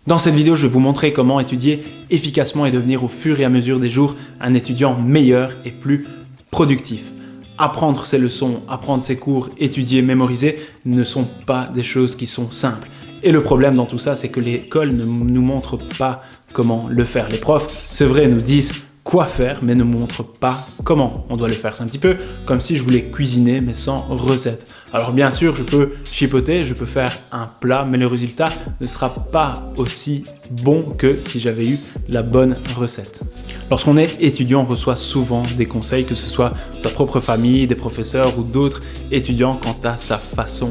Dans cette vidéo, je vais vous montrer comment étudier efficacement et devenir au fur et à mesure des jours un étudiant meilleur et plus productif. Apprendre ses leçons, apprendre ses cours, étudier, mémoriser ne sont pas des choses qui sont simples. Et le problème dans tout ça, c'est que l'école ne nous montre pas comment le faire. Les profs, c'est vrai, nous disent quoi faire, mais ne montrent pas comment on doit le faire. C'est un petit peu comme si je voulais cuisiner, mais sans recette. Alors bien sûr, je peux chipoter, je peux faire un plat, mais le résultat ne sera pas aussi bon que si j'avais eu la bonne recette. Lorsqu'on est étudiant, on reçoit souvent des conseils, que ce soit sa propre famille, des professeurs ou d'autres étudiants quant à sa façon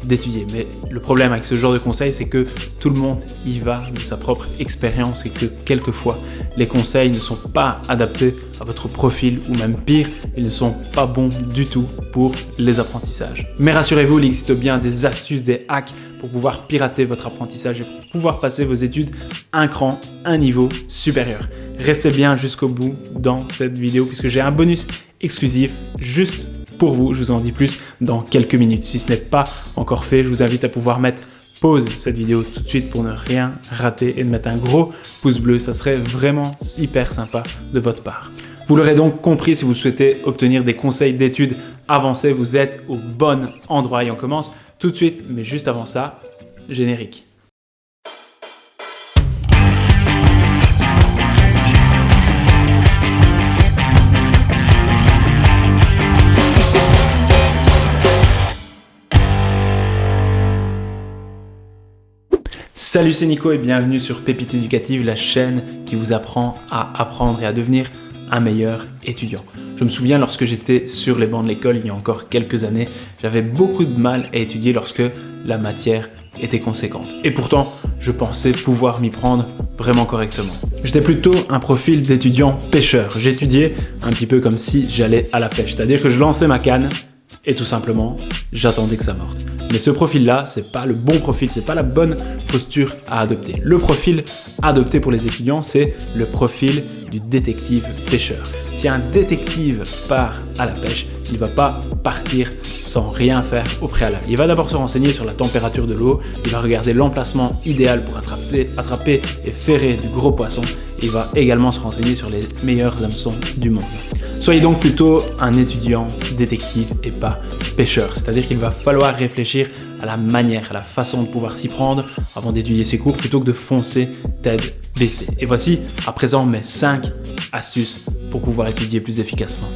d'étudier. Mais le problème avec ce genre de conseils, c'est que tout le monde y va de sa propre expérience et que quelquefois, les conseils ne sont pas adaptés à votre profil ou même pire, ils ne sont pas bons du tout pour les apprentissages. Mais rassurez-vous, il existe bien des astuces, des hacks pour pouvoir pirater votre apprentissage et pour pouvoir passer vos études un cran, un niveau supérieur. Restez bien jusqu'au bout dans cette vidéo puisque j'ai un bonus exclusif juste pour vous. Je vous en dis plus dans quelques minutes. Si ce n'est pas encore fait, je vous invite à pouvoir mettre pause cette vidéo tout de suite pour ne rien rater et de mettre un gros pouce bleu. Ça serait vraiment hyper sympa de votre part. Vous l'aurez donc compris, si vous souhaitez obtenir des conseils d'études avancés, vous êtes au bon endroit. Et on commence tout de suite, mais juste avant ça, générique. Salut, c'est Nico et bienvenue sur Pépite Éducative, la chaîne qui vous apprend à apprendre et à devenir un meilleur étudiant. Je me souviens lorsque j'étais sur les bancs de l'école il y a encore quelques années, j'avais beaucoup de mal à étudier lorsque la matière était conséquente. Et pourtant, je pensais pouvoir m'y prendre vraiment correctement. J'étais plutôt un profil d'étudiant pêcheur. J'étudiais un petit peu comme si j'allais à la pêche, c'est-à-dire que je lançais ma canne et tout simplement, j'attendais que ça morte. Mais ce profil-là, c'est pas le bon profil, c'est pas la bonne posture à adopter. Le profil adopté pour les étudiants, c'est le profil du détective pêcheur. Si un détective part à la pêche, il ne va pas partir sans rien faire au préalable. Il va d'abord se renseigner sur la température de l'eau, il va regarder l'emplacement idéal pour attraper et ferrer du gros poisson, et il va également se renseigner sur les meilleurs hameçons du monde. Soyez donc plutôt un étudiant détective et pas pêcheur, c'est-à-dire qu'il va falloir réfléchir à la manière, à la façon de pouvoir s'y prendre avant d'étudier ses cours plutôt que de foncer tête baissée. Et voici à présent mes 5 astuces pour pouvoir étudier plus efficacement.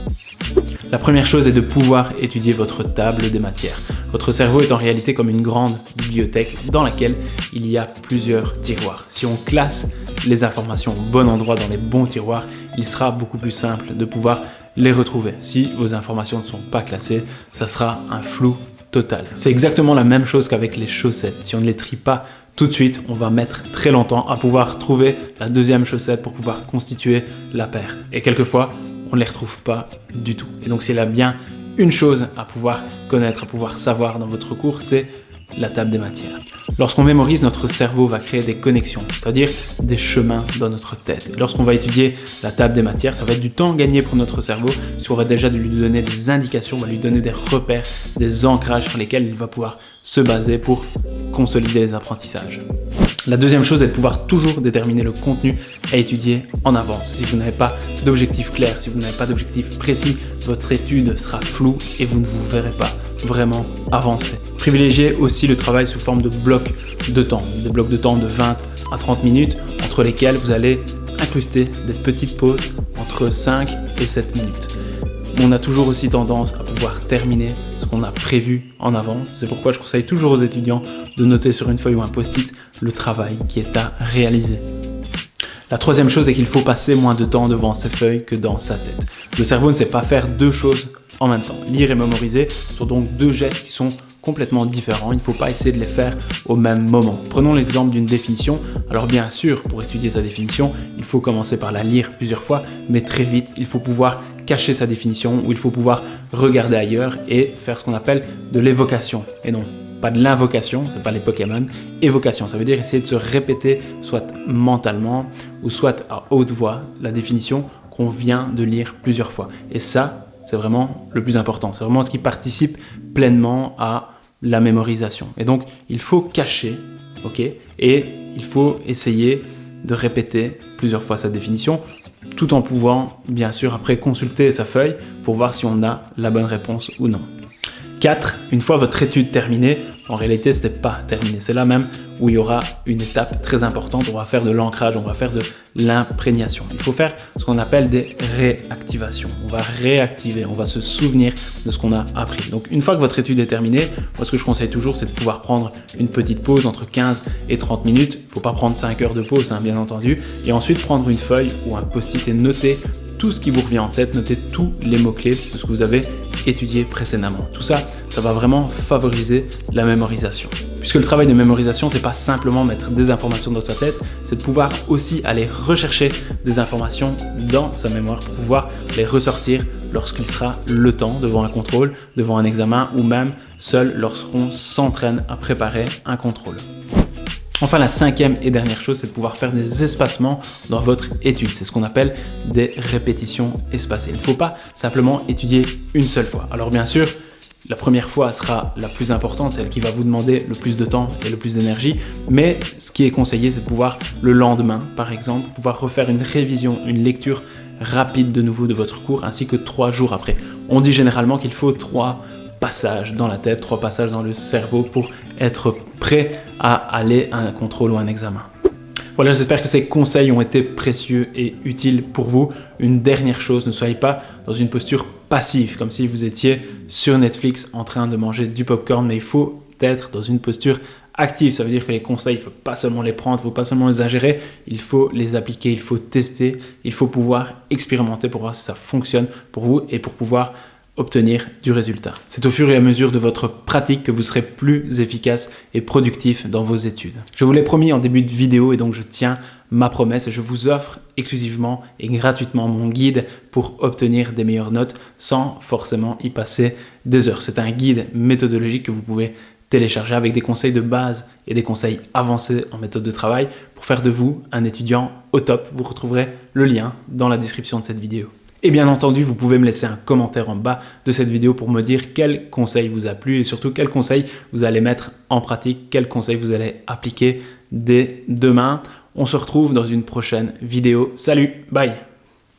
La première chose est de pouvoir étudier votre table des matières. Votre cerveau est en réalité comme une grande bibliothèque dans laquelle il y a plusieurs tiroirs. Si on classe les informations au bon endroit dans les bons tiroirs, il sera beaucoup plus simple de pouvoir les retrouver. Si vos informations ne sont pas classées, ça sera un flou total. C'est exactement la même chose qu'avec les chaussettes. Si on ne les trie pas tout de suite, on va mettre très longtemps à pouvoir trouver la deuxième chaussette pour pouvoir constituer la paire. Et quelquefois, on ne les retrouve pas du tout. Et donc, s'il y a bien une chose à pouvoir connaître, à pouvoir savoir dans votre cours, c'est la table des matières. Lorsqu'on mémorise, notre cerveau va créer des connexions, c'est-à-dire des chemins dans notre tête. Et lorsqu'on va étudier la table des matières, ça va être du temps gagné pour notre cerveau, puisqu'on va déjà lui donner des indications, on va lui donner des repères, des ancrages sur lesquels il va pouvoir se baser pour consolider les apprentissages. La deuxième chose est de pouvoir toujours déterminer le contenu à étudier en avance. Si vous n'avez pas d'objectif clair, si vous n'avez pas d'objectif précis, votre étude sera floue et vous ne vous verrez pas vraiment avancer. Privilégiez aussi le travail sous forme de blocs de temps, des blocs de temps de 20 à 30 minutes entre lesquels vous allez incruster des petites pauses entre 5 et 7 minutes. On a toujours aussi tendance à pouvoir terminer ce qu'on a prévu en avance. C'est pourquoi je conseille toujours aux étudiants de noter sur une feuille ou un post-it le travail qui est à réaliser. La troisième chose est qu'il faut passer moins de temps devant ses feuilles que dans sa tête. Le cerveau ne sait pas faire deux choses en même temps. Lire et mémoriser sont donc deux gestes qui sont complètement différents. Il ne faut pas essayer de les faire au même moment. Prenons l'exemple d'une définition. Alors bien sûr, pour étudier sa définition, il faut commencer par la lire plusieurs fois, mais très vite, il faut pouvoir cacher sa définition ou il faut pouvoir regarder ailleurs et faire ce qu'on appelle de l'évocation. Et non, pas de l'invocation, c'est pas les Pokémon. Évocation, ça veut dire essayer de se répéter, soit mentalement ou soit à haute voix, la définition qu'on vient de lire plusieurs fois. Et ça, c'est vraiment le plus important. C'est vraiment ce qui participe pleinement à la mémorisation. Et donc, il faut cacher, ok, et il faut essayer de répéter plusieurs fois sa définition, tout en pouvant, bien sûr, après consulter sa feuille pour voir si on a la bonne réponse ou non. 4. Une fois votre étude terminée, en réalité, ce n'est pas terminé. C'est là même où il y aura une étape très importante. On va faire de l'ancrage, on va faire de l'imprégnation. Il faut faire ce qu'on appelle des réactivations. On va réactiver, on va se souvenir de ce qu'on a appris. Donc, une fois que votre étude est terminée, moi, ce que je conseille toujours, c'est de pouvoir prendre une petite pause entre 15 et 30 minutes. Il ne faut pas prendre 5 heures de pause, bien entendu. Et ensuite, prendre une feuille ou un post-it et noter tout ce qui vous revient en tête, notez tous les mots-clés de ce que vous avez étudié précédemment. Tout ça, ça va vraiment favoriser la mémorisation. Puisque le travail de mémorisation, c'est pas simplement mettre des informations dans sa tête, c'est de pouvoir aussi aller rechercher des informations dans sa mémoire pour pouvoir les ressortir lorsqu'il sera le temps devant un contrôle, devant un examen ou même seul lorsqu'on s'entraîne à préparer un contrôle. Enfin, la 5e et dernière chose, c'est de pouvoir faire des espacements dans votre étude. C'est ce qu'on appelle des répétitions espacées. Il ne faut pas simplement étudier une seule fois. Alors bien sûr, la première fois sera la plus importante, celle qui va vous demander le plus de temps et le plus d'énergie. Mais ce qui est conseillé, c'est de pouvoir le lendemain, par exemple, pouvoir refaire une révision, une lecture rapide de nouveau de votre cours, ainsi que 3 jours après. On dit généralement qu'il faut 3 passages dans la tête, 3 passages dans le cerveau pour être prêt à aller à un contrôle ou un examen. Voilà, j'espère que ces conseils ont été précieux et utiles pour vous. Une dernière chose, ne soyez pas dans une posture passive, comme si vous étiez sur Netflix en train de manger du popcorn, mais il faut être dans une posture active. Ça veut dire que les conseils, il ne faut pas seulement les prendre, il ne faut pas seulement les ingérer, il faut les appliquer, il faut tester, il faut pouvoir expérimenter pour voir si ça fonctionne pour vous et pour pouvoir obtenir du résultat. C'est au fur et à mesure de votre pratique que vous serez plus efficace et productif dans vos études. Je vous l'ai promis en début de vidéo et donc je tiens ma promesse et je vous offre exclusivement et gratuitement mon guide pour obtenir des meilleures notes sans forcément y passer des heures. C'est un guide méthodologique que vous pouvez télécharger avec des conseils de base et des conseils avancés en méthode de travail pour faire de vous un étudiant au top. Vous retrouverez le lien dans la description de cette vidéo. Et bien entendu, vous pouvez me laisser un commentaire en bas de cette vidéo pour me dire quel conseil vous a plu et surtout quel conseil vous allez mettre en pratique, quel conseil vous allez appliquer dès demain. On se retrouve dans une prochaine vidéo. Salut, bye!